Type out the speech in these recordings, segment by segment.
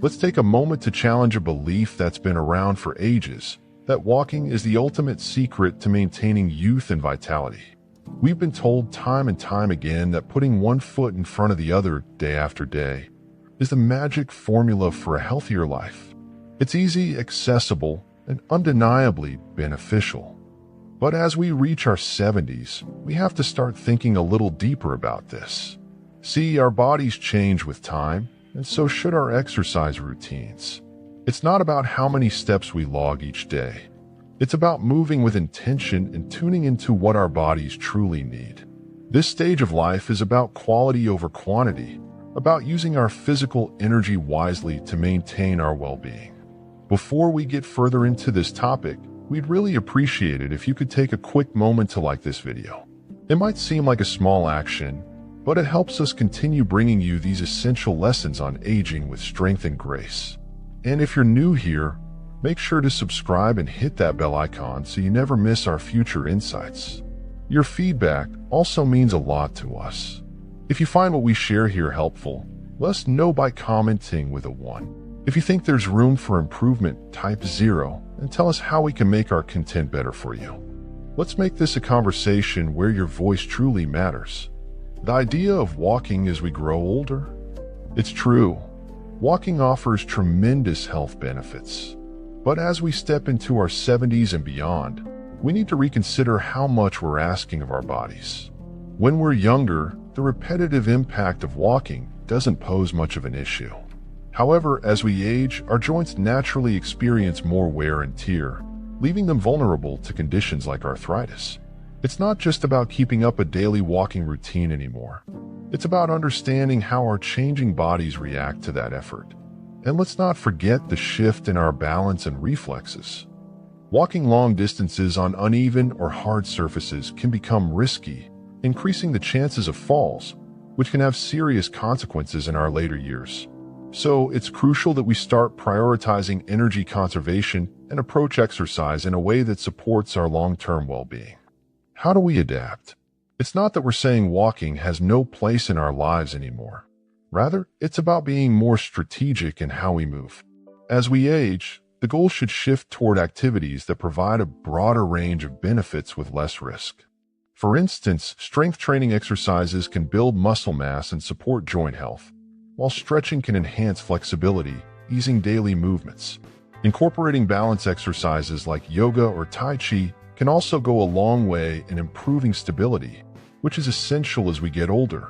Let's take a moment to challenge a belief that's been around for ages, that walking is the ultimate secret to maintaining youth and vitality. We've been told time and time again that putting one foot in front of the other day after day is the magic formula for a healthier life. It's easy, accessible, and undeniably beneficial. But as we reach our 70s, we have to start thinking a little deeper about this. See, our bodies change with time, and so should our exercise routines. It's not about how many steps we log each day. It's about moving with intention and tuning into what our bodies truly need. This stage of life is about quality over quantity, about using our physical energy wisely to maintain our well-being. Before we get further into this topic, we'd really appreciate it if you could take a quick moment to like this video. It might seem like a small action, but it helps us continue bringing you these essential lessons on aging with strength and grace. And if you're new here, make sure to subscribe and hit that bell icon so you never miss our future insights. Your feedback also means a lot to us. If you find what we share here helpful, let us know by commenting with a 1. If you think there's room for improvement, type 0 and tell us how we can make our content better for you. Let's make this a conversation where your voice truly matters. The idea of walking as we grow older? It's true. Walking offers tremendous health benefits. But as we step into our 70s and beyond, we need to reconsider how much we're asking of our bodies. When we're younger, the repetitive impact of walking doesn't pose much of an issue. However, as we age, our joints naturally experience more wear and tear, leaving them vulnerable to conditions like arthritis. It's not just about keeping up a daily walking routine anymore. It's about understanding how our changing bodies react to that effort. And let's not forget the shift in our balance and reflexes. Walking long distances on uneven or hard surfaces can become risky, increasing the chances of falls, which can have serious consequences in our later years. So it's crucial that we start prioritizing energy conservation and approach exercise in a way that supports our long-term well-being. How do we adapt? It's not that we're saying walking has no place in our lives anymore. Rather, it's about being more strategic in how we move. As we age, the goal should shift toward activities that provide a broader range of benefits with less risk. For instance, strength training exercises can build muscle mass and support joint health, while stretching can enhance flexibility, easing daily movements. Incorporating balance exercises like yoga or Tai Chi can also go a long way in improving stability, which is essential as we get older.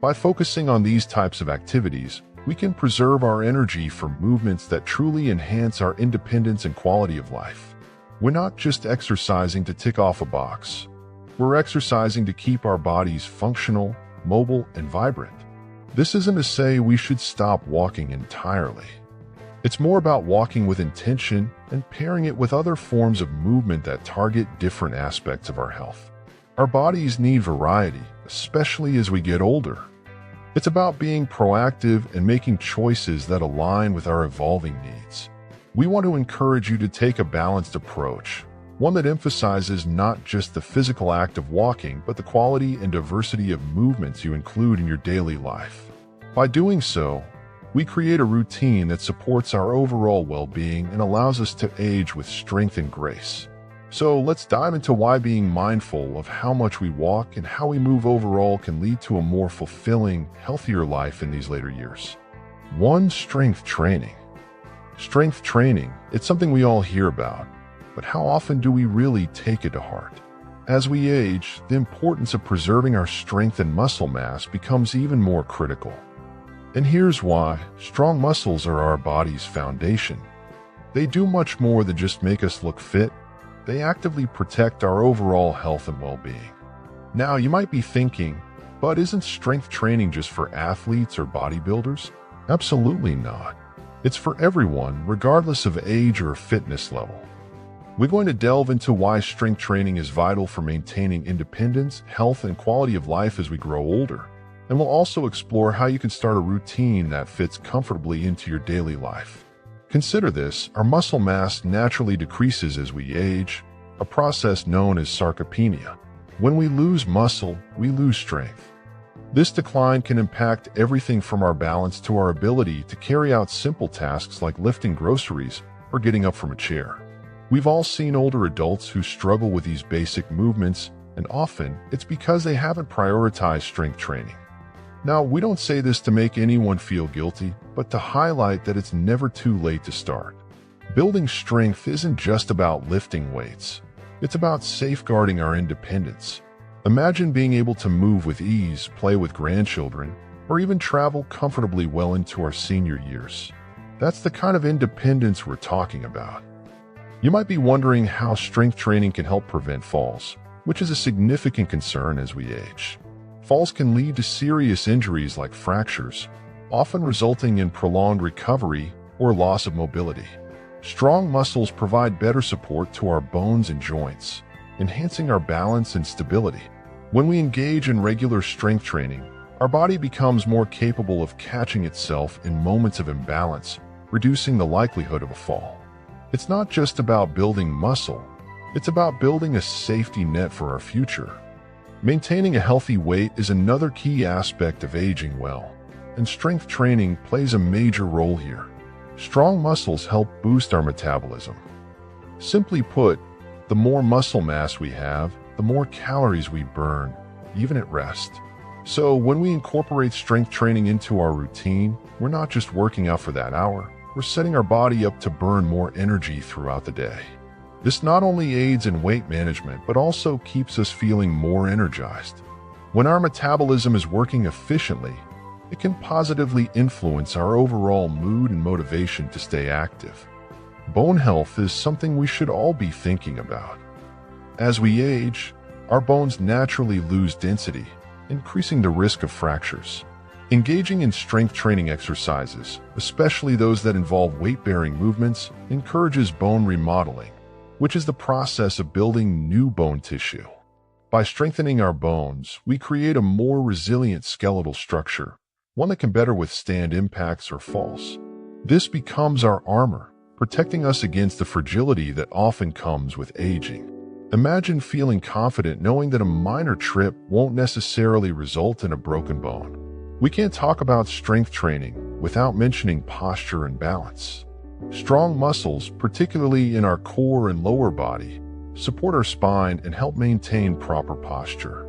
By focusing on these types of activities, we can preserve our energy for movements that truly enhance our independence and quality of life. We're not just exercising to tick off a box. We're exercising to keep our bodies functional, mobile, and vibrant. This isn't to say we should stop walking entirely. It's more about walking with intention and pairing it with other forms of movement that target different aspects of our health. Our bodies need variety, especially as we get older. It's about being proactive and making choices that align with our evolving needs. We want to encourage you to take a balanced approach, one that emphasizes not just the physical act of walking, but the quality and diversity of movements you include in your daily life. By doing so, we create a routine that supports our overall well-being and allows us to age with strength and grace. So let's dive into why being mindful of how much we walk and how we move overall can lead to a more fulfilling, healthier life in these later years. 1. Strength training. Strength training, it's something we all hear about, but how often do we really take it to heart? As we age, the importance of preserving our strength and muscle mass becomes even more critical. And here's why. Strong muscles are our body's foundation. They do much more than just make us look fit. They actively protect our overall health and well-being. Now, you might be thinking, but isn't strength training just for athletes or bodybuilders? Absolutely not. It's for everyone, regardless of age or fitness level. We're going to delve into why strength training is vital for maintaining independence, health, and quality of life as we grow older. And we'll also explore how you can start a routine that fits comfortably into your daily life. Consider this: our muscle mass naturally decreases as we age, a process known as sarcopenia. When we lose muscle, we lose strength. This decline can impact everything from our balance to our ability to carry out simple tasks like lifting groceries or getting up from a chair. We've all seen older adults who struggle with these basic movements, and often it's because they haven't prioritized strength training. Now, we don't say this to make anyone feel guilty, but to highlight that it's never too late to start. Building strength isn't just about lifting weights. It's about safeguarding our independence. Imagine being able to move with ease, play with grandchildren, or even travel comfortably well into our senior years. That's the kind of independence we're talking about. You might be wondering how strength training can help prevent falls, which is a significant concern as we age. Falls can lead to serious injuries like fractures, often resulting in prolonged recovery or loss of mobility. Strong muscles provide better support to our bones and joints, enhancing our balance and stability. When we engage in regular strength training, our body becomes more capable of catching itself in moments of imbalance, reducing the likelihood of a fall. It's not just about building muscle, it's about building a safety net for our future. Maintaining a healthy weight is another key aspect of aging well, and strength training plays a major role here. Strong muscles help boost our metabolism. Simply put, the more muscle mass we have, the more calories we burn, even at rest. So when we incorporate strength training into our routine, we're not just working out for that hour, we're setting our body up to burn more energy throughout the day. This not only aids in weight management, but also keeps us feeling more energized. When our metabolism is working efficiently, it can positively influence our overall mood and motivation to stay active. Bone health is something we should all be thinking about. As we age, our bones naturally lose density, increasing the risk of fractures. Engaging in strength training exercises, especially those that involve weight-bearing movements, encourages bone remodeling, which is the process of building new bone tissue. By strengthening our bones, we create a more resilient skeletal structure, one that can better withstand impacts or falls. This becomes our armor, protecting us against the fragility that often comes with aging. Imagine feeling confident knowing that a minor trip won't necessarily result in a broken bone. We can't talk about strength training without mentioning posture and balance. Strong muscles, particularly in our core and lower body, support our spine and help maintain proper posture.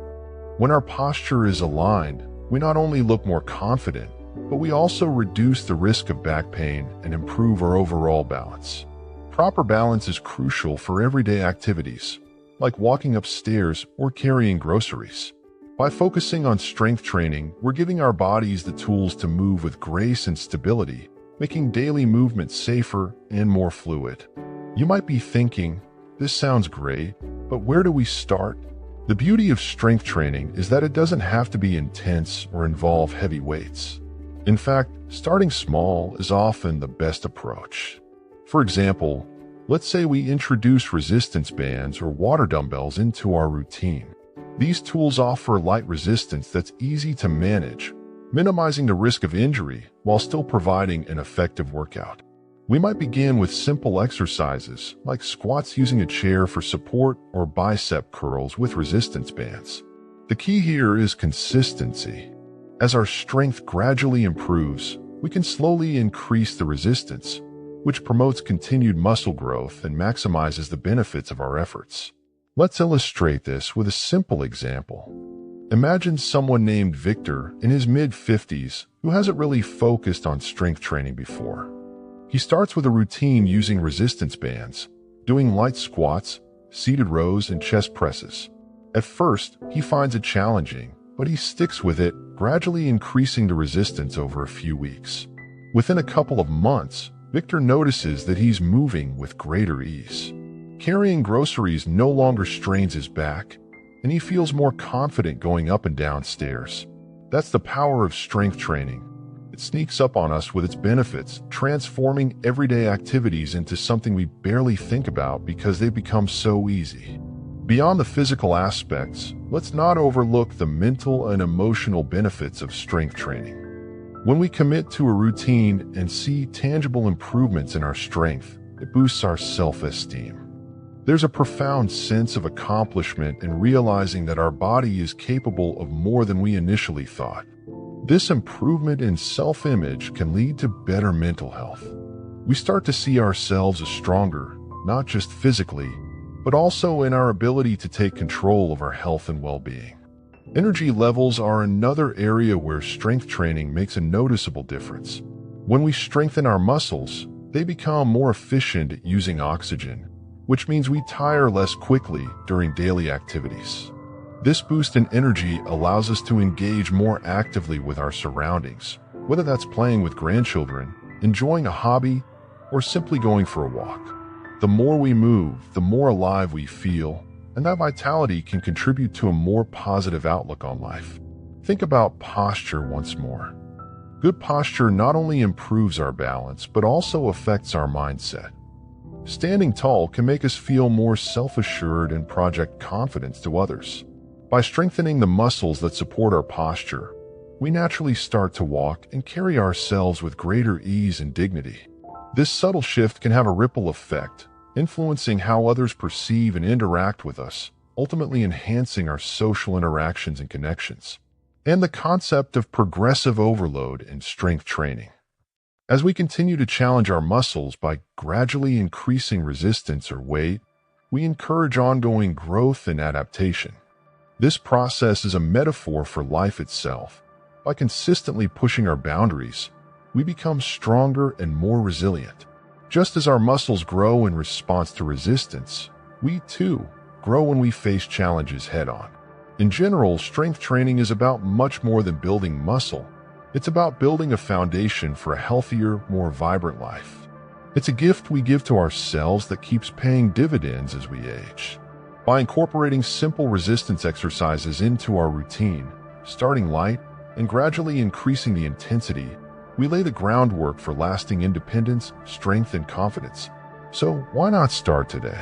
When our posture is aligned, we not only look more confident, but we also reduce the risk of back pain and improve our overall balance. Proper balance is crucial for everyday activities, like walking upstairs or carrying groceries. By focusing on strength training, we're giving our bodies the tools to move with grace and stability, making daily movement safer and more fluid. You might be thinking, this sounds great, but where do we start? The beauty of strength training is that it doesn't have to be intense or involve heavy weights. In fact, starting small is often the best approach. For example, let's say we introduce resistance bands or water dumbbells into our routine. These tools offer light resistance that's easy to manage, minimizing the risk of injury while still providing an effective workout. We might begin with simple exercises like squats using a chair for support or bicep curls with resistance bands. The key here is consistency. As our strength gradually improves, we can slowly increase the resistance, which promotes continued muscle growth and maximizes the benefits of our efforts. Let's illustrate this with a simple example. Imagine someone named Victor in his mid-50s who hasn't really focused on strength training before. He starts with a routine using resistance bands, doing light squats, seated rows, and chest presses. At first, he finds it challenging, but he sticks with it, gradually increasing the resistance over a few weeks. Within a couple of months, Victor notices that he's moving with greater ease. Carrying groceries no longer strains his back, and he feels more confident going up and down stairs. That's the power of strength training. It sneaks up on us with its benefits, transforming everyday activities into something we barely think about because they become so easy. Beyond the physical aspects, let's not overlook the mental and emotional benefits of strength training. When we commit to a routine and see tangible improvements in our strength, it boosts our self-esteem. There's a profound sense of accomplishment in realizing that our body is capable of more than we initially thought. This improvement in self-image can lead to better mental health. We start to see ourselves as stronger, not just physically, but also in our ability to take control of our health and well-being. Energy levels are another area where strength training makes a noticeable difference. When we strengthen our muscles, they become more efficient at using oxygen, which means we tire less quickly during daily activities. This boost in energy allows us to engage more actively with our surroundings, whether that's playing with grandchildren, enjoying a hobby, or simply going for a walk. The more we move, the more alive we feel, and that vitality can contribute to a more positive outlook on life. Think about posture once more. Good posture not only improves our balance, but also affects our mindset. Standing tall can make us feel more self-assured and project confidence to others. By strengthening the muscles that support our posture, we naturally start to walk and carry ourselves with greater ease and dignity. This subtle shift can have a ripple effect, influencing how others perceive and interact with us, ultimately enhancing our social interactions and connections. And the concept of progressive overload in strength training. As we continue to challenge our muscles by gradually increasing resistance or weight, we encourage ongoing growth and adaptation. This process is a metaphor for life itself. By consistently pushing our boundaries, we become stronger and more resilient. Just as our muscles grow in response to resistance, we too grow when we face challenges head-on. In general, strength training is about much more than building muscle. It's about building a foundation for a healthier, more vibrant life. It's a gift we give to ourselves that keeps paying dividends as we age. By incorporating simple resistance exercises into our routine, starting light and gradually increasing the intensity, we lay the groundwork for lasting independence, strength, and confidence. So why not start today?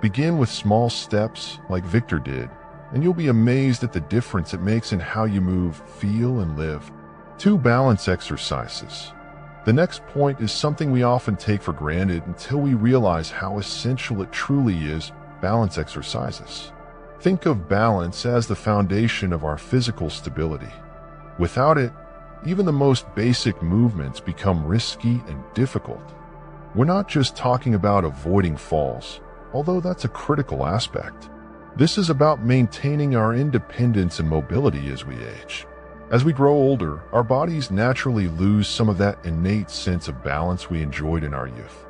Begin with small steps like Victor did, and you'll be amazed at the difference it makes in how you move, feel, and live. 2 balance exercises. The next point is something we often take for granted until we realize how essential it truly is: balance exercises. Think of balance as the foundation of our physical stability. Without it, even the most basic movements become risky and difficult. We're not just talking about avoiding falls, although that's a critical aspect. This is about maintaining our independence and mobility as we age. As we grow older, our bodies naturally lose some of that innate sense of balance we enjoyed in our youth.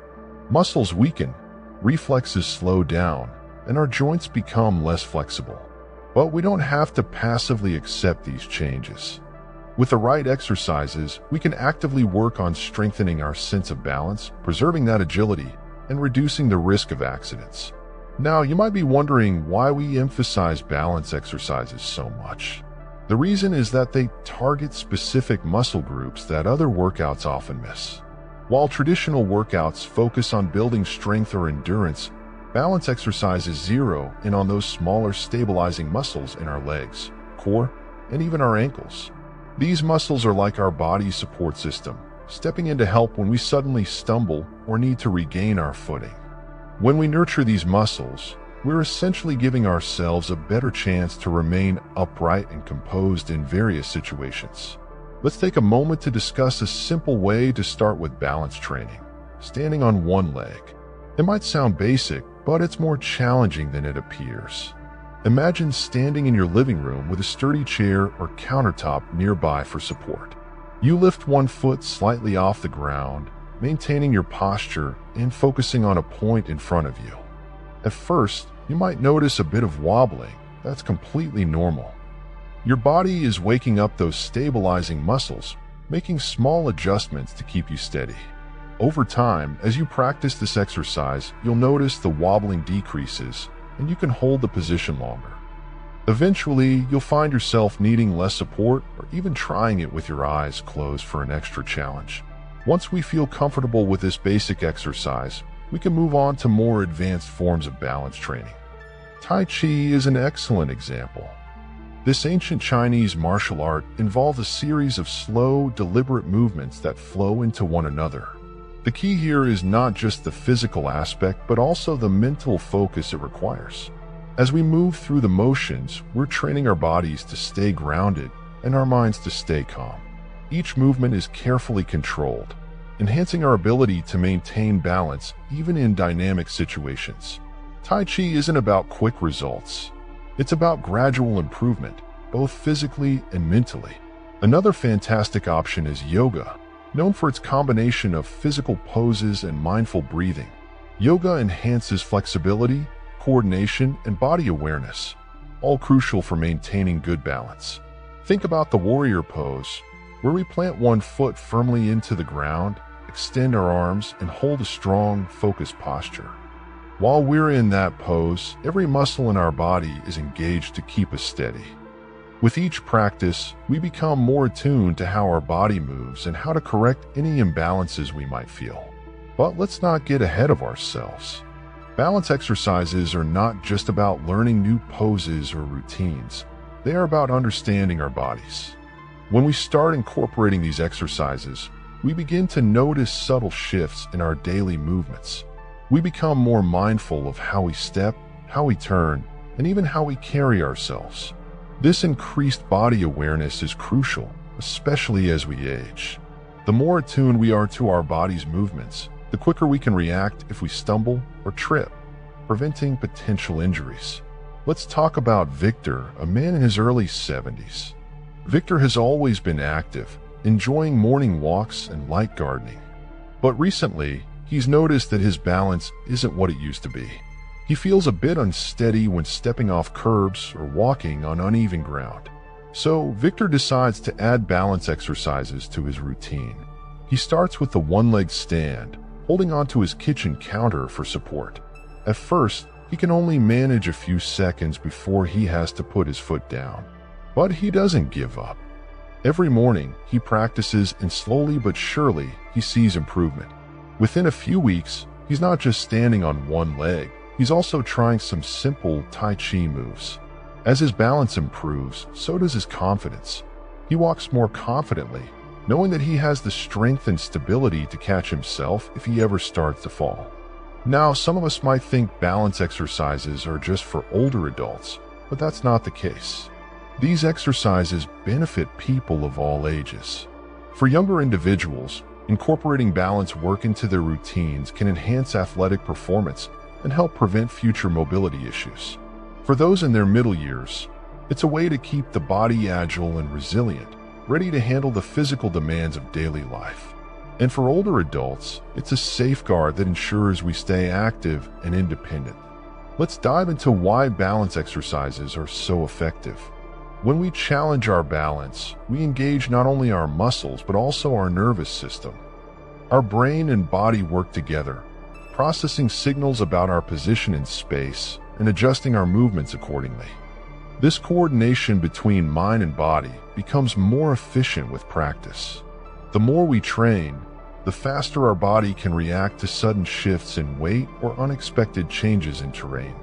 Muscles weaken, reflexes slow down, and our joints become less flexible. But we don't have to passively accept these changes. With the right exercises, we can actively work on strengthening our sense of balance, preserving that agility, and reducing the risk of accidents. Now, you might be wondering why we emphasize balance exercises so much. The reason is that they target specific muscle groups that other workouts often miss. While traditional workouts focus on building strength or endurance, balance exercises zero in on those smaller stabilizing muscles in our legs, core, and even our ankles. These muscles are like our body's support system, stepping in to help when we suddenly stumble or need to regain our footing. When we nurture these muscles, we're essentially giving ourselves a better chance to remain upright and composed in various situations. Let's take a moment to discuss a simple way to start with balance training: standing on one leg. It might sound basic, but it's more challenging than it appears. Imagine standing in your living room with a sturdy chair or countertop nearby for support. You lift one foot slightly off the ground, maintaining your posture and focusing on a point in front of you. At first, you might notice a bit of wobbling. That's completely normal. Your body is waking up those stabilizing muscles, making small adjustments to keep you steady. Over time, as you practice this exercise, you'll notice the wobbling decreases, and you can hold the position longer. Eventually, you'll find yourself needing less support or even trying it with your eyes closed for an extra challenge. Once we feel comfortable with this basic exercise, we can move on to more advanced forms of balance training. Tai Chi is an excellent example. This ancient Chinese martial art involved a series of slow, deliberate movements that flow into one another. The key here is not just the physical aspect, but also the mental focus it requires. As we move through the motions, we're training our bodies to stay grounded and our minds to stay calm. Each movement is carefully controlled, enhancing our ability to maintain balance even in dynamic situations. Tai Chi isn't about quick results. It's about gradual improvement, both physically and mentally. Another fantastic option is yoga, known for its combination of physical poses and mindful breathing. Yoga enhances flexibility, coordination, and body awareness, all crucial for maintaining good balance. Think about the warrior pose, where we plant one foot firmly into the ground, extend our arms, and hold a strong, focused posture. While we're in that pose, every muscle in our body is engaged to keep us steady. With each practice, we become more attuned to how our body moves and how to correct any imbalances we might feel. But let's not get ahead of ourselves. Balance exercises are not just about learning new poses or routines. They are about understanding our bodies. When we start incorporating these exercises, we begin to notice subtle shifts in our daily movements. We become more mindful of how we step, how we turn, and even how we carry ourselves. This increased body awareness is crucial, especially as we age. The more attuned we are to our body's movements, the quicker we can react if we stumble or trip, preventing potential injuries. Let's talk about Victor, a man in his early 70s. Victor has always been active, enjoying morning walks and light gardening. But recently, he's noticed that his balance isn't what it used to be. He feels a bit unsteady when stepping off curbs or walking on uneven ground. So Victor decides to add balance exercises to his routine. He starts with the one-leg stand, holding onto his kitchen counter for support. At first, he can only manage a few seconds before he has to put his foot down. But he doesn't give up. Every morning, he practices, and slowly but surely, he sees improvement. Within a few weeks, he's not just standing on one leg, he's also trying some simple Tai Chi moves. As his balance improves, so does his confidence. He walks more confidently, knowing that he has the strength and stability to catch himself if he ever starts to fall. Now, some of us might think balance exercises are just for older adults, but that's not the case. These exercises benefit people of all ages. For younger individuals, incorporating balance work into their routines can enhance athletic performance and help prevent future mobility issues. For those in their middle years, it's a way to keep the body agile and resilient, ready to handle the physical demands of daily life. And for older adults, it's a safeguard that ensures we stay active and independent. Let's dive into why balance exercises are so effective. When we challenge our balance, we engage not only our muscles but also our nervous system. Our brain and body work together, processing signals about our position in space and adjusting our movements accordingly. This coordination between mind and body becomes more efficient with practice. The more we train, the faster our body can react to sudden shifts in weight or unexpected changes in terrain.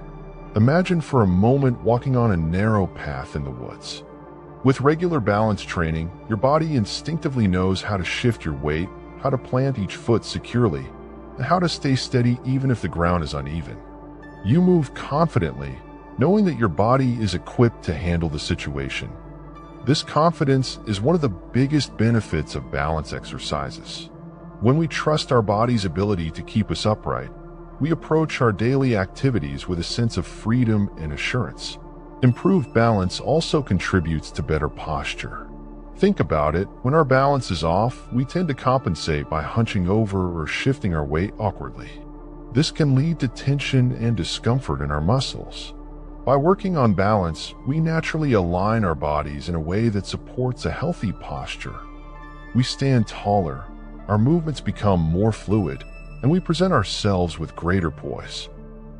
Imagine for a moment walking on a narrow path in the woods. With regular balance training, your body instinctively knows how to shift your weight, how to plant each foot securely, and how to stay steady even if the ground is uneven. You move confidently, knowing that your body is equipped to handle the situation. This confidence is one of the biggest benefits of balance exercises. When we trust our body's ability to keep us upright, we approach our daily activities with a sense of freedom and assurance. Improved balance also contributes to better posture. Think about it, when our balance is off, we tend to compensate by hunching over or shifting our weight awkwardly. This can lead to tension and discomfort in our muscles. By working on balance, we naturally align our bodies in a way that supports a healthy posture. We stand taller, our movements become more fluid, and we present ourselves with greater poise.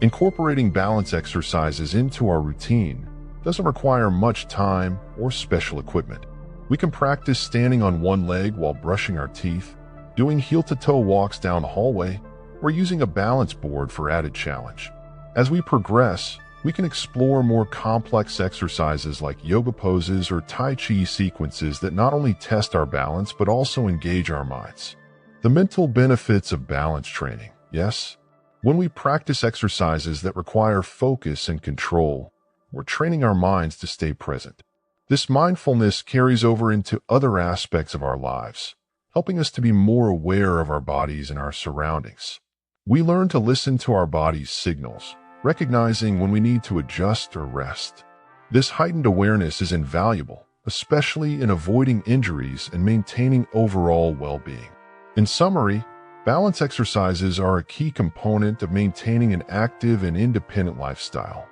Incorporating balance exercises into our routine doesn't require much time or special equipment. We can practice standing on one leg while brushing our teeth, doing heel-to-toe walks down the hallway, or using a balance board for added challenge. As we progress, we can explore more complex exercises like yoga poses or Tai Chi sequences that not only test our balance but also engage our minds. The mental benefits of balance training. Yes, when we practice exercises that require focus and control, we're training our minds to stay present. This mindfulness carries over into other aspects of our lives, helping us to be more aware of our bodies and our surroundings. We learn to listen to our body's signals, recognizing when we need to adjust or rest. This heightened awareness is invaluable, especially in avoiding injuries and maintaining overall well-being. In summary, balance exercises are a key component of maintaining an active and independent lifestyle.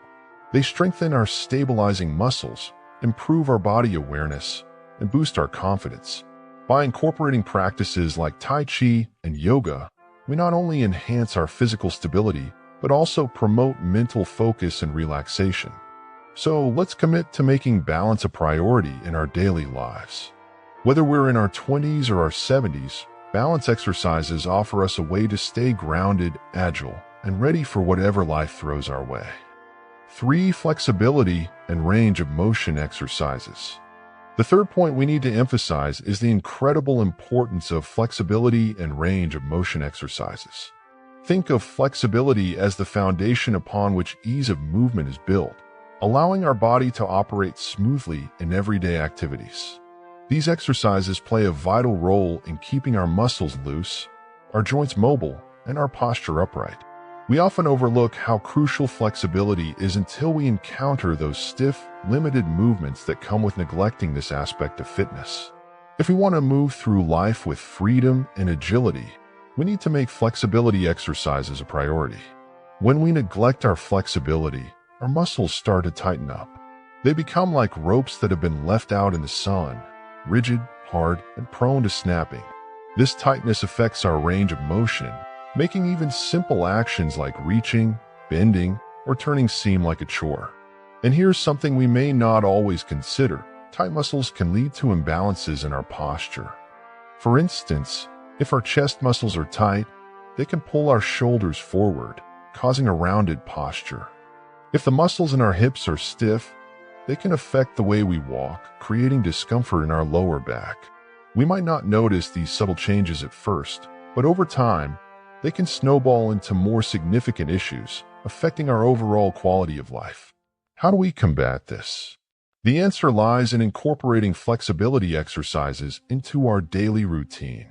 They strengthen our stabilizing muscles, improve our body awareness, and boost our confidence. By incorporating practices like Tai Chi and yoga, we not only enhance our physical stability, but also promote mental focus and relaxation. So let's commit to making balance a priority in our daily lives. Whether we're in our 20s or our 70s, balance exercises offer us a way to stay grounded, agile, and ready for whatever life throws our way. 3. Flexibility and range of motion exercises. The third point we need to emphasize is the incredible importance of flexibility and range of motion exercises. Think of flexibility as the foundation upon which ease of movement is built, allowing our body to operate smoothly in everyday activities. These exercises play a vital role in keeping our muscles loose, our joints mobile, and our posture upright. We often overlook how crucial flexibility is until we encounter those stiff, limited movements that come with neglecting this aspect of fitness. If we want to move through life with freedom and agility, we need to make flexibility exercises a priority. When we neglect our flexibility, our muscles start to tighten up. They become like ropes that have been left out in the sun, rigid, hard, and prone to snapping. This tightness affects our range of motion, making even simple actions like reaching, bending, or turning seem like a chore. And here's something we may not always consider. Tight muscles can lead to imbalances in our posture. For instance, if our chest muscles are tight, they can pull our shoulders forward, causing a rounded posture. If the muscles in our hips are stiff, they can affect the way we walk, creating discomfort in our lower back. We might not notice these subtle changes at first, but over time, they can snowball into more significant issues, affecting our overall quality of life. How do we combat this? The answer lies in incorporating flexibility exercises into our daily routine.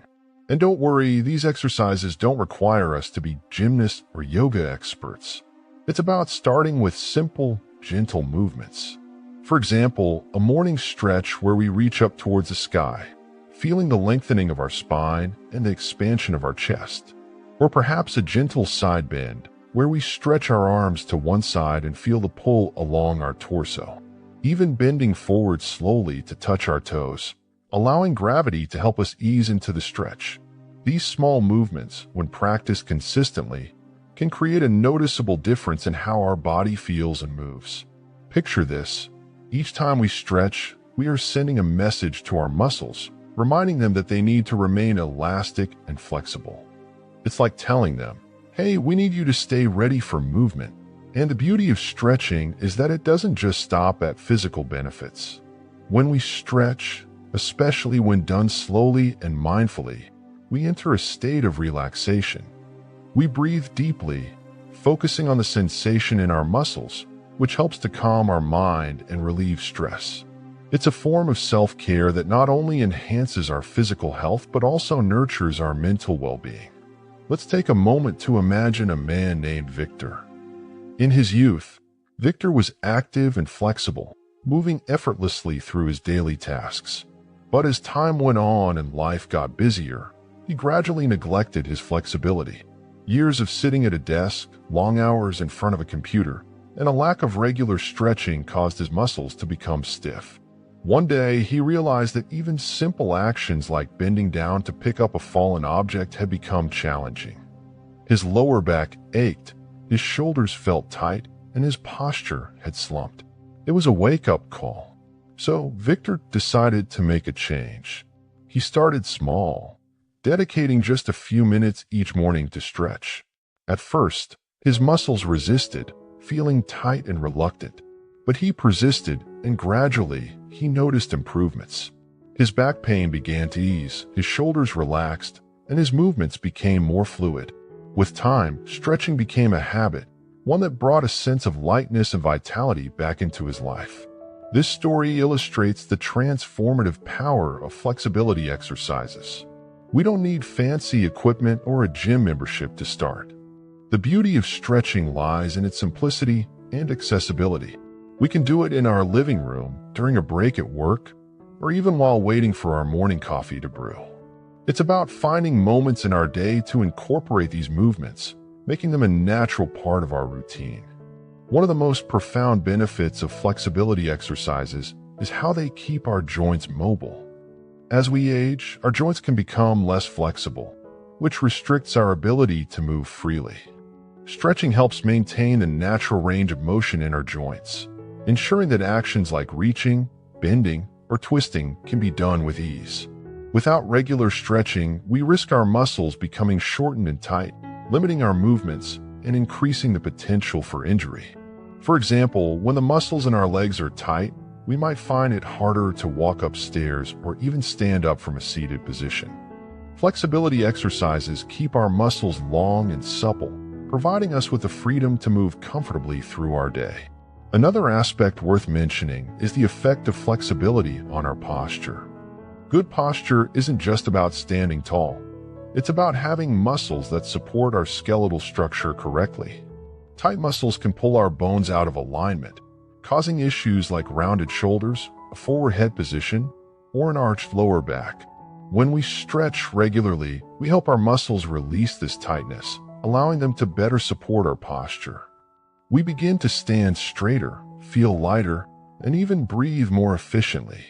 And don't worry, these exercises don't require us to be gymnasts or yoga experts. It's about starting with simple, gentle movements. For example, a morning stretch where we reach up towards the sky, feeling the lengthening of our spine and the expansion of our chest. Or perhaps a gentle side bend, where we stretch our arms to one side and feel the pull along our torso. Even bending forward slowly to touch our toes, allowing gravity to help us ease into the stretch. These small movements, when practiced consistently, can create a noticeable difference in how our body feels and moves. Picture this. Each time we stretch, we are sending a message to our muscles, reminding them that they need to remain elastic and flexible. It's like telling them, hey, we need you to stay ready for movement. And the beauty of stretching is that it doesn't just stop at physical benefits. When we stretch, especially when done slowly and mindfully, we enter a state of relaxation. We breathe deeply, focusing on the sensation in our muscles, which helps to calm our mind and relieve stress. It's a form of self-care that not only enhances our physical health but also nurtures our mental well-being. Let's take a moment to imagine a man named Victor. In his youth, Victor was active and flexible, moving effortlessly through his daily tasks. But as time went on and life got busier, he gradually neglected his flexibility. Years of sitting at a desk, long hours in front of a computer, and a lack of regular stretching caused his muscles to become stiff. One day, he realized that even simple actions like bending down to pick up a fallen object had become challenging. His lower back ached, his shoulders felt tight, and his posture had slumped. It was a wake-up call. So Victor decided to make a change. He started small, dedicating just a few minutes each morning to stretch. At first, his muscles resisted, feeling tight and reluctant. But he persisted, and gradually, he noticed improvements. His back pain began to ease, his shoulders relaxed, and his movements became more fluid. With time, stretching became a habit, one that brought a sense of lightness and vitality back into his life. This story illustrates the transformative power of flexibility exercises. We don't need fancy equipment or a gym membership to start. The beauty of stretching lies in its simplicity and accessibility. We can do it in our living room, during a break at work, or even while waiting for our morning coffee to brew. It's about finding moments in our day to incorporate these movements, making them a natural part of our routine. One of the most profound benefits of flexibility exercises is how they keep our joints mobile. As we age, our joints can become less flexible, which restricts our ability to move freely. Stretching helps maintain the natural range of motion in our joints, ensuring that actions like reaching, bending, or twisting can be done with ease. Without regular stretching, we risk our muscles becoming shortened and tight, limiting our movements and increasing the potential for injury. For example, when the muscles in our legs are tight, we might find it harder to walk upstairs or even stand up from a seated position. Flexibility exercises keep our muscles long and supple, providing us with the freedom to move comfortably through our day. Another aspect worth mentioning is the effect of flexibility on our posture. Good posture isn't just about standing tall. It's about having muscles that support our skeletal structure correctly. Tight muscles can pull our bones out of alignment, causing issues like rounded shoulders, a forward head position, or an arched lower back. When we stretch regularly, we help our muscles release this tightness, allowing them to better support our posture. We begin to stand straighter, feel lighter, and even breathe more efficiently.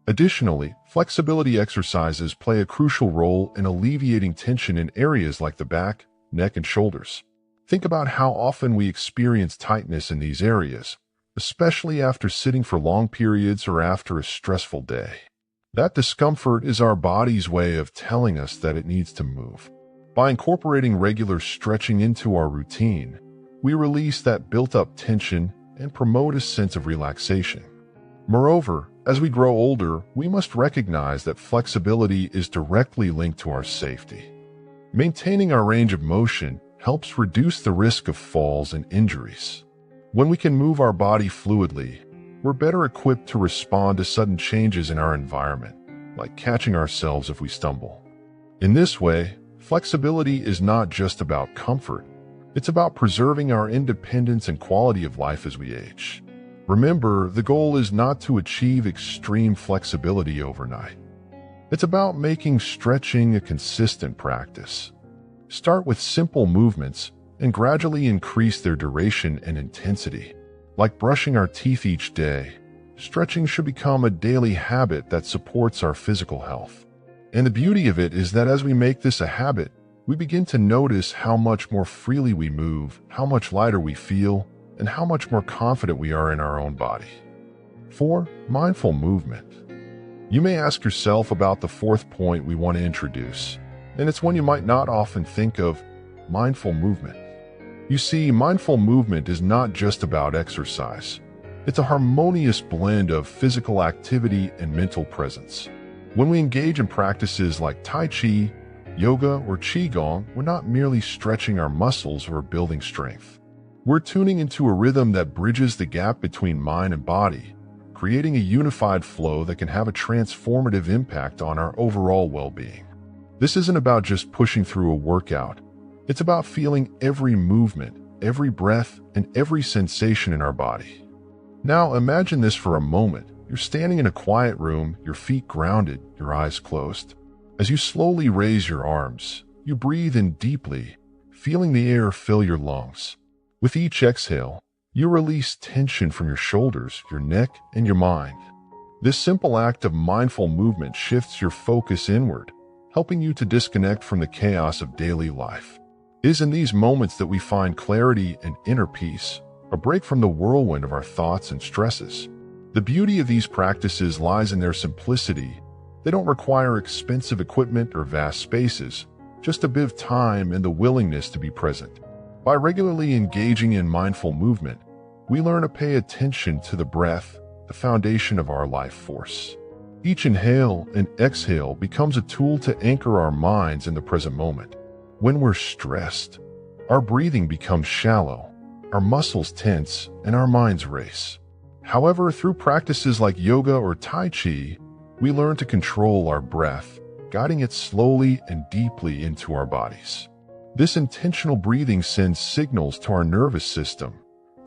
Additionally, flexibility exercises play a crucial role in alleviating tension in areas like the back, neck, and shoulders. Think about how often we experience tightness in these areas, especially after sitting for long periods or after a stressful day. That discomfort is our body's way of telling us that it needs to move. By incorporating regular stretching into our routine, we release that built-up tension and promote a sense of relaxation. Moreover, as we grow older, we must recognize that flexibility is directly linked to our safety. Maintaining our range of motion helps reduce the risk of falls and injuries. When we can move our body fluidly, we're better equipped to respond to sudden changes in our environment, like catching ourselves if we stumble. In this way, flexibility is not just about comfort, it's about preserving our independence and quality of life as we age. Remember, the goal is not to achieve extreme flexibility overnight. It's about making stretching a consistent practice. Start with simple movements and gradually increase their duration and intensity. Like brushing our teeth each day, stretching should become a daily habit that supports our physical health. And the beauty of it is that as we make this a habit, we begin to notice how much more freely we move, how much lighter we feel, and how much more confident we are in our own body. 4. Mindful movement. You may ask yourself about the fourth point we want to introduce, and it's one you might not often think of: mindful movement. You see, mindful movement is not just about exercise. It's a harmonious blend of physical activity and mental presence. When we engage in practices like Tai Chi, yoga, or Qigong, we're not merely stretching our muscles or building strength. We're tuning into a rhythm that bridges the gap between mind and body, creating a unified flow that can have a transformative impact on our overall well-being. This isn't about just pushing through a workout. It's about feeling every movement, every breath, and every sensation in our body. Now imagine this for a moment. You're standing in a quiet room, your feet grounded, your eyes closed. As you slowly raise your arms, you breathe in deeply, feeling the air fill your lungs. With each exhale, you release tension from your shoulders, your neck, and your mind. This simple act of mindful movement shifts your focus inward, helping you to disconnect from the chaos of daily life. It is in these moments that we find clarity and inner peace, a break from the whirlwind of our thoughts and stresses. The beauty of these practices lies in their simplicity. They don't require expensive equipment or vast spaces, just a bit of time and the willingness to be present. By regularly engaging in mindful movement, we learn to pay attention to the breath, the foundation of our life force. Each inhale and exhale becomes a tool to anchor our minds in the present moment. When we're stressed, our breathing becomes shallow, our muscles tense, and our minds race. However, through practices like yoga or Tai Chi, we learn to control our breath, guiding it slowly and deeply into our bodies. This intentional breathing sends signals to our nervous system,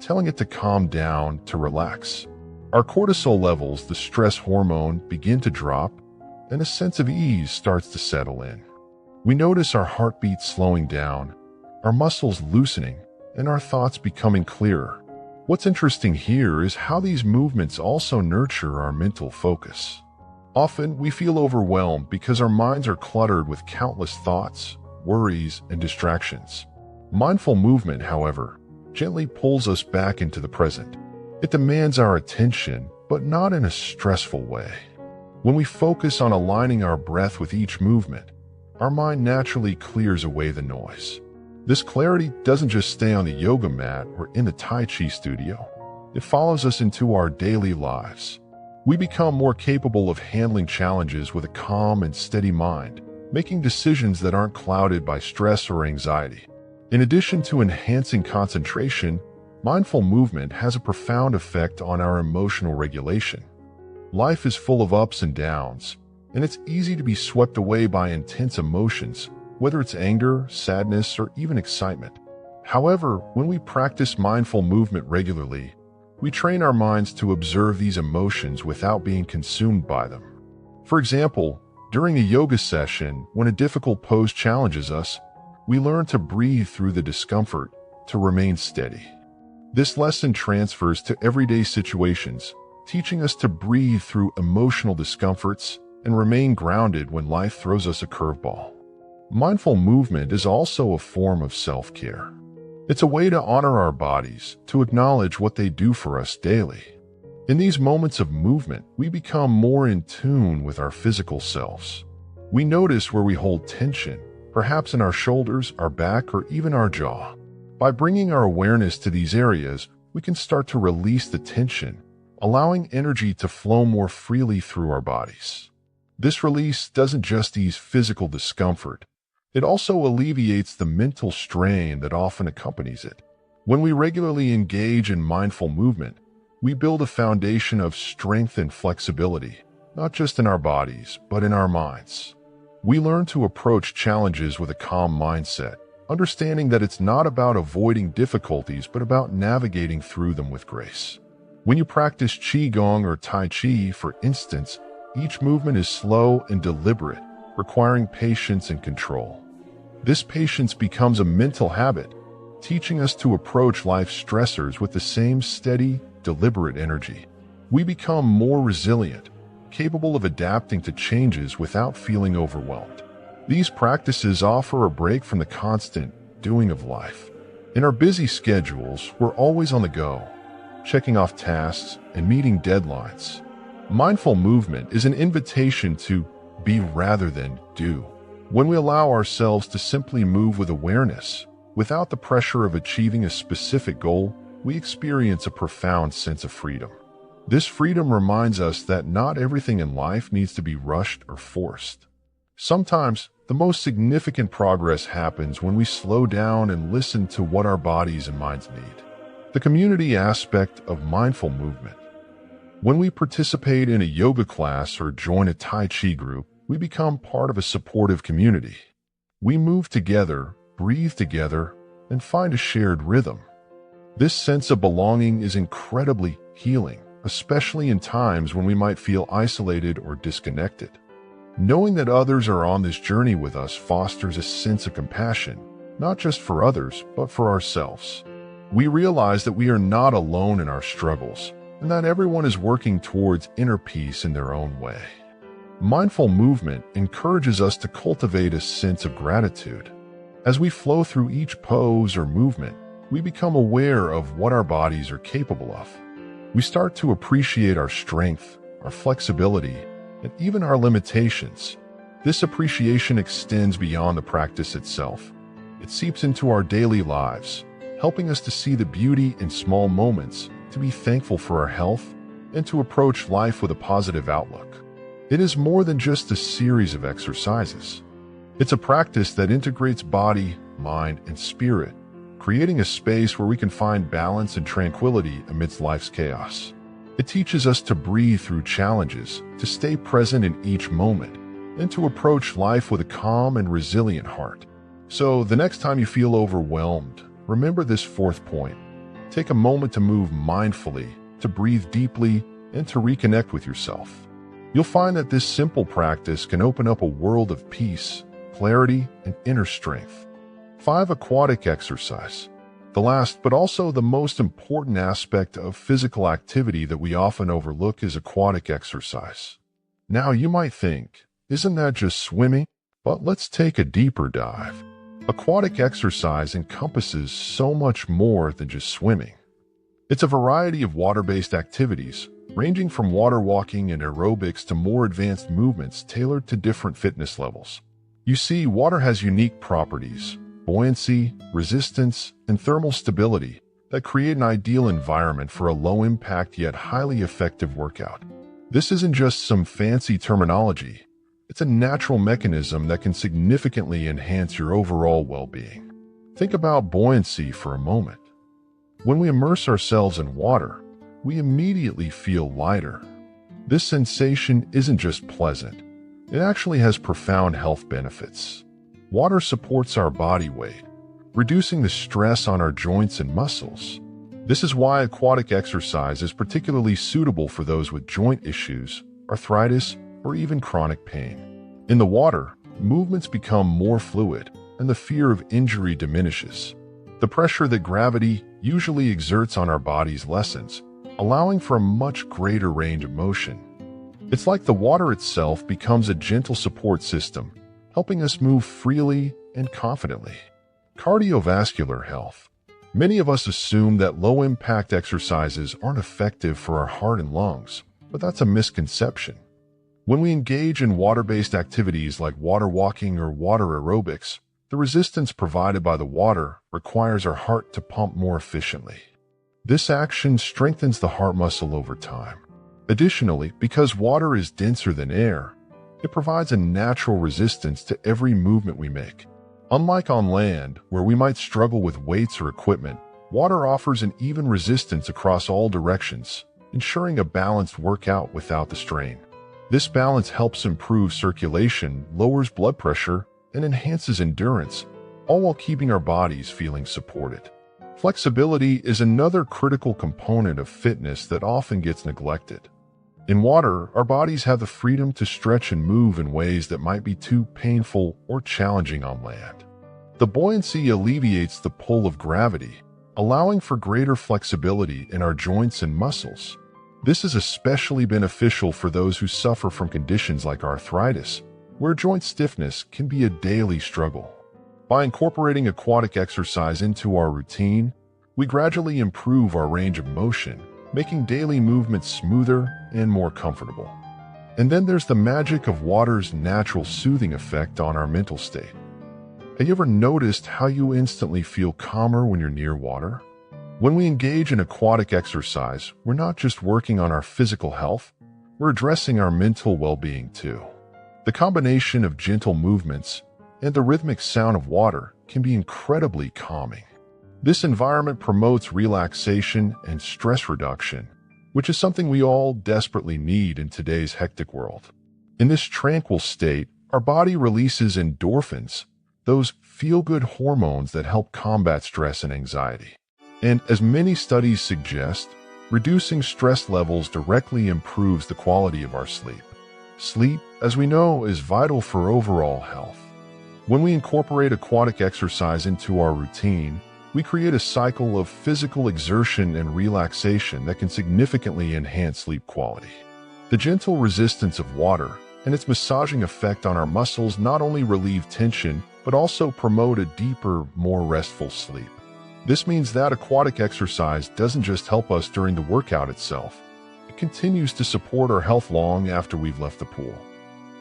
telling it to calm down, to relax. Our cortisol levels, the stress hormone, begin to drop, and a sense of ease starts to settle in. We notice our heartbeat slowing down, our muscles loosening, and our thoughts becoming clearer. What's interesting here is how these movements also nurture our mental focus. Often, we feel overwhelmed because our minds are cluttered with countless thoughts, worries, and distractions. Mindful movement, however, gently pulls us back into the present. It demands our attention, but not in a stressful way. When we focus on aligning our breath with each movement, our mind naturally clears away the noise. This clarity doesn't just stay on the yoga mat or in the Tai Chi studio. It follows us into our daily lives. We become more capable of handling challenges with a calm and steady mind, making decisions that aren't clouded by stress or anxiety. In addition to enhancing concentration, mindful movement has a profound effect on our emotional regulation. Life is full of ups and downs, and it's easy to be swept away by intense emotions, whether it's anger, sadness, or even excitement. However, when we practice mindful movement regularly, we train our minds to observe these emotions without being consumed by them. For example, during a yoga session, when a difficult pose challenges us, we learn to breathe through the discomfort, to remain steady. This lesson transfers to everyday situations, teaching us to breathe through emotional discomforts and remain grounded when life throws us a curveball. Mindful movement is also a form of self-care. It's a way to honor our bodies, to acknowledge what they do for us daily. In these moments of movement, we become more in tune with our physical selves. We notice where we hold tension, perhaps in our shoulders, our back, or even our jaw. By bringing our awareness to these areas, we can start to release the tension, allowing energy to flow more freely through our bodies. This release doesn't just ease physical discomfort, it also alleviates the mental strain that often accompanies it. When we regularly engage in mindful movement, we build a foundation of strength and flexibility, not just in our bodies, but in our minds. We learn to approach challenges with a calm mindset, understanding that it's not about avoiding difficulties, but about navigating through them with grace. When you practice Qigong or Tai Chi, for instance, each movement is slow and deliberate, requiring patience and control. This patience becomes a mental habit, teaching us to approach life's stressors with the same steady, deliberate energy. We become more resilient, capable of adapting to changes without feeling overwhelmed. These practices offer a break from the constant doing of life. In our busy schedules, we're always on the go, checking off tasks and meeting deadlines. Mindful movement is an invitation to be rather than do. When we allow ourselves to simply move with awareness, without the pressure of achieving a specific goal, we experience a profound sense of freedom. This freedom reminds us that not everything in life needs to be rushed or forced. Sometimes, the most significant progress happens when we slow down and listen to what our bodies and minds need. The community aspect of mindful movement. When we participate in a yoga class or join a Tai Chi group, we become part of a supportive community. We move together, breathe together, and find a shared rhythm. This sense of belonging is incredibly healing, especially in times when we might feel isolated or disconnected. Knowing that others are on this journey with us fosters a sense of compassion, not just for others, but for ourselves. We realize that we are not alone in our struggles, and that everyone is working towards inner peace in their own way. Mindful movement encourages us to cultivate a sense of gratitude. As we flow through each pose or movement, we become aware of what our bodies are capable of. We start to appreciate our strength, our flexibility, and even our limitations. This appreciation extends beyond the practice itself. It seeps into our daily lives, helping us to see the beauty in small moments, to be thankful for our health, and to approach life with a positive outlook. It is more than just a series of exercises. It's a practice that integrates body, mind, and spirit, creating a space where we can find balance and tranquility amidst life's chaos. It teaches us to breathe through challenges, to stay present in each moment, and to approach life with a calm and resilient heart. So, the next time you feel overwhelmed, remember this fourth point. Take a moment to move mindfully, to breathe deeply, and to reconnect with yourself. You'll find that this simple practice can open up a world of peace, clarity, and inner strength. 5. Aquatic exercise. The last, but also the most important aspect of physical activity that we often overlook is aquatic exercise. Now you might think, isn't that just swimming? But let's take a deeper dive. Aquatic exercise encompasses so much more than just swimming. It's a variety of water-based activities, ranging from water walking and aerobics to more advanced movements tailored to different fitness levels. You see, water has unique properties, buoyancy, resistance, and thermal stability that create an ideal environment for a low-impact yet highly effective workout. This isn't just some fancy terminology. It's a natural mechanism that can significantly enhance your overall well-being. Think about buoyancy for a moment. When we immerse ourselves in water, we immediately feel lighter. This sensation isn't just pleasant. It actually has profound health benefits. Water supports our body weight, reducing the stress on our joints and muscles. This is why aquatic exercise is particularly suitable for those with joint issues, arthritis, or even chronic pain. In the water, movements become more fluid, and the fear of injury diminishes. The pressure that gravity usually exerts on our bodies lessens, allowing for a much greater range of motion. It's like the water itself becomes a gentle support system, helping us move freely and confidently. Cardiovascular health. Many of us assume that low-impact exercises aren't effective for our heart and lungs, but that's a misconception. When we engage in water-based activities like water walking or water aerobics, the resistance provided by the water requires our heart to pump more efficiently. This action strengthens the heart muscle over time. Additionally, because water is denser than air, it provides a natural resistance to every movement we make. Unlike on land, where we might struggle with weights or equipment, water offers an even resistance across all directions, ensuring a balanced workout without the strain. This balance helps improve circulation, lowers blood pressure, and enhances endurance, all while keeping our bodies feeling supported. Flexibility is another critical component of fitness that often gets neglected. In water, our bodies have the freedom to stretch and move in ways that might be too painful or challenging on land. The buoyancy alleviates the pull of gravity, allowing for greater flexibility in our joints and muscles. This is especially beneficial for those who suffer from conditions like arthritis, where joint stiffness can be a daily struggle. By incorporating aquatic exercise into our routine, we gradually improve our range of motion, making daily movements smoother and more comfortable. And then there's the magic of water's natural soothing effect on our mental state. Have you ever noticed how you instantly feel calmer when you're near water? When we engage in aquatic exercise, we're not just working on our physical health, we're addressing our mental well-being too. The combination of gentle movements and the rhythmic sound of water can be incredibly calming. This environment promotes relaxation and stress reduction, which is something we all desperately need in today's hectic world. In this tranquil state, our body releases endorphins, those feel-good hormones that help combat stress and anxiety. And as many studies suggest, reducing stress levels directly improves the quality of our sleep. Sleep, as we know, is vital for overall health. When we incorporate aquatic exercise into our routine, we create a cycle of physical exertion and relaxation that can significantly enhance sleep quality. The gentle resistance of water and its massaging effect on our muscles not only relieve tension, but also promote a deeper, more restful sleep. This means that aquatic exercise doesn't just help us during the workout itself. It continues to support our health long after we've left the pool.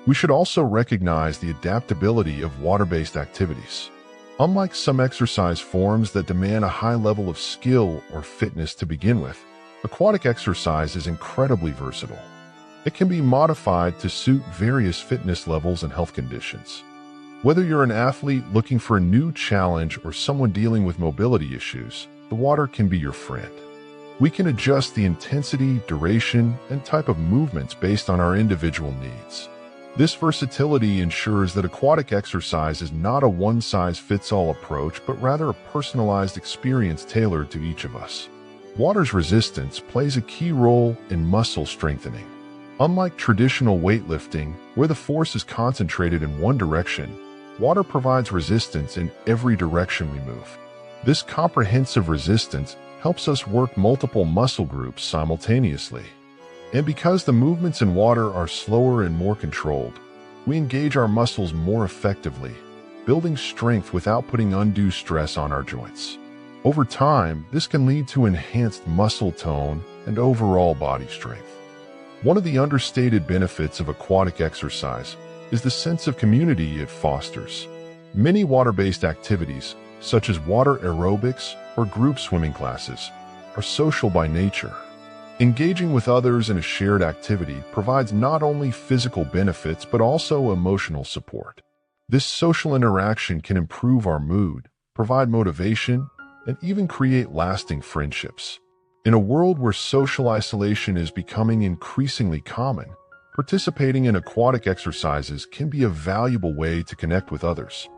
We should also recognize the adaptability of water-based activities. Unlike some exercise forms that demand a high level of skill or fitness to begin with, aquatic exercise is incredibly versatile. It can be modified to suit various fitness levels and health conditions. Whether you're an athlete looking for a new challenge or someone dealing with mobility issues, the water can be your friend. We can adjust the intensity, duration, and type of movements based on our individual needs. This versatility ensures that aquatic exercise is not a one-size-fits-all approach, but rather a personalized experience tailored to each of us. Water's resistance plays a key role in muscle strengthening. Unlike traditional weightlifting, where the force is concentrated in one direction, water provides resistance in every direction we move. This comprehensive resistance helps us work multiple muscle groups simultaneously. And because the movements in water are slower and more controlled, we engage our muscles more effectively, building strength without putting undue stress on our joints. Over time, this can lead to enhanced muscle tone and overall body strength. One of the understated benefits of aquatic exercise is the sense of community it fosters. Many water-based activities, such as water aerobics or group swimming classes, are social by nature. Engaging with others in a shared activity provides not only physical benefits but also emotional support. This social interaction can improve our mood, provide motivation, and even create lasting friendships. In a world where social isolation is becoming increasingly common, participating in aquatic exercises can be a valuable way to connect with others.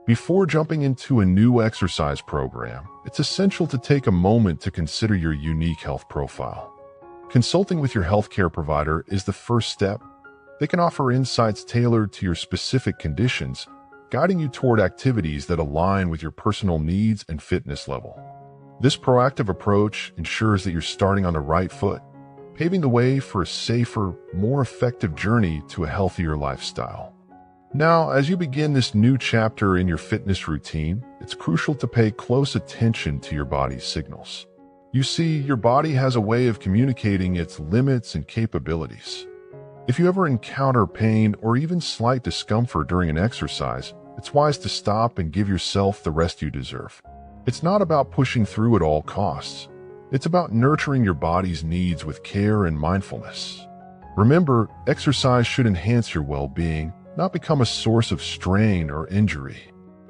Before jumping into a new exercise program, it's essential to take a moment to consider your unique health profile. Consulting with your healthcare provider is the first step. They can offer insights tailored to your specific conditions, guiding you toward activities that align with your personal needs and fitness level. This proactive approach ensures that you're starting on the right foot, paving the way for a safer, more effective journey to a healthier lifestyle. Now, as you begin this new chapter in your fitness routine, it's crucial to pay close attention to your body's signals. You see, your body has a way of communicating its limits and capabilities. If you ever encounter pain or even slight discomfort during an exercise, it's wise to stop and give yourself the rest you deserve. It's not about pushing through at all costs. It's about nurturing your body's needs with care and mindfulness. Remember, exercise should enhance your well-being, not become a source of strain or injury.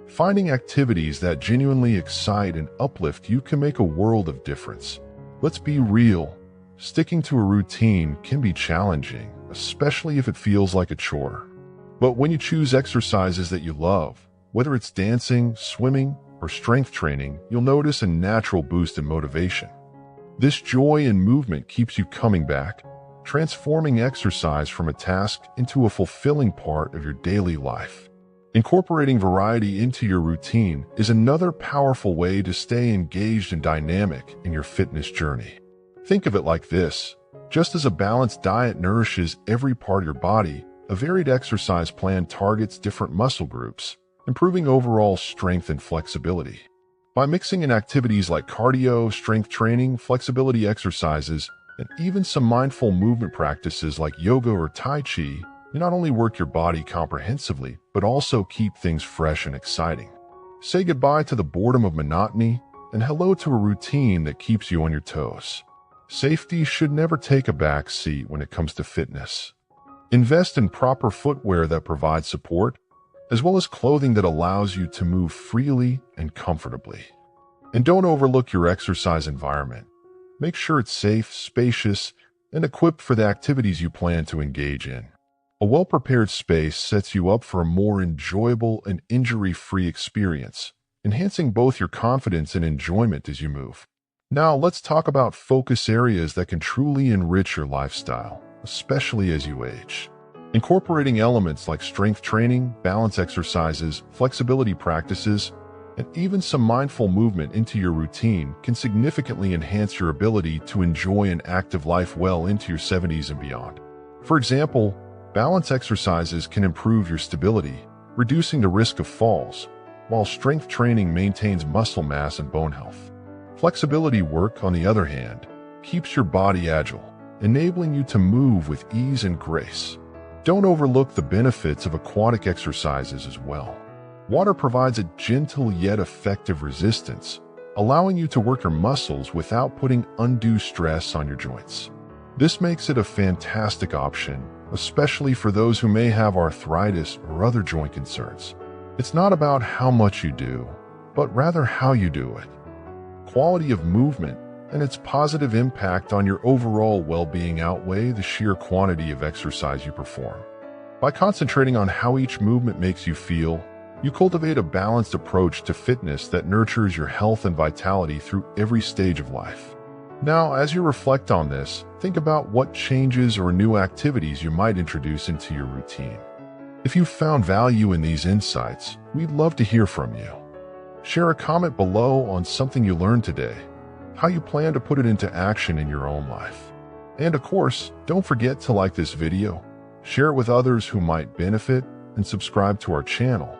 Finding activities that genuinely excite and uplift you can make a world of difference. Let's be real. Sticking to a routine can be challenging, especially if it feels like a chore. But when you choose exercises that you love, whether it's dancing, swimming, or strength training, you'll notice a natural boost in motivation. This joy in movement keeps you coming back, transforming exercise from a task into a fulfilling part of your daily life. Incorporating variety into your routine is another powerful way to stay engaged and dynamic in your fitness journey. Think of it like this: just as a balanced diet nourishes every part of your body, a varied exercise plan targets different muscle groups, improving overall strength and flexibility. By mixing in activities like cardio, strength training, flexibility exercises, and even some mindful movement practices like yoga or Tai Chi, you not only work your body comprehensively, but also keep things fresh and exciting. Say goodbye to the boredom of monotony and hello to a routine that keeps you on your toes. Safety should never take a back seat when it comes to fitness. Invest in proper footwear that provides support, as well as clothing that allows you to move freely and comfortably. And don't overlook your exercise environment. Make sure it's safe, spacious, and equipped for the activities you plan to engage in. A well-prepared space sets you up for a more enjoyable and injury-free experience, enhancing both your confidence and enjoyment as you move. Now, let's talk about focus areas that can truly enrich your lifestyle, especially as you age. Incorporating elements like strength training, balance exercises, flexibility practices, and even some mindful movement into your routine can significantly enhance your ability to enjoy an active life well into your 70s and beyond. For example, balance exercises can improve your stability, reducing the risk of falls, while strength training maintains muscle mass and bone health. Flexibility work, on the other hand, keeps your body agile, enabling you to move with ease and grace. Don't overlook the benefits of aquatic exercises as well. Water provides a gentle yet effective resistance, allowing you to work your muscles without putting undue stress on your joints. This makes it a fantastic option, especially for those who may have arthritis or other joint concerns. It's not about how much you do, but rather how you do it. Quality of movement and its positive impact on your overall well-being outweigh the sheer quantity of exercise you perform. By concentrating on how each movement makes you feel, you cultivate a balanced approach to fitness that nurtures your health and vitality through every stage of life. Now, as you reflect on this, think about what changes or new activities you might introduce into your routine. If you found value in these insights, we'd love to hear from you. Share a comment below on something you learned today, how you plan to put it into action in your own life. And of course, don't forget to like this video, share it with others who might benefit, and subscribe to our channel.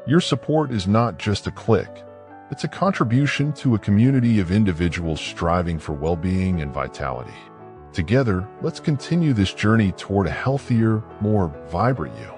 Your support is not just a click. It's a contribution to a community of individuals striving for well-being and vitality. Together, let's continue this journey toward a healthier, more vibrant you.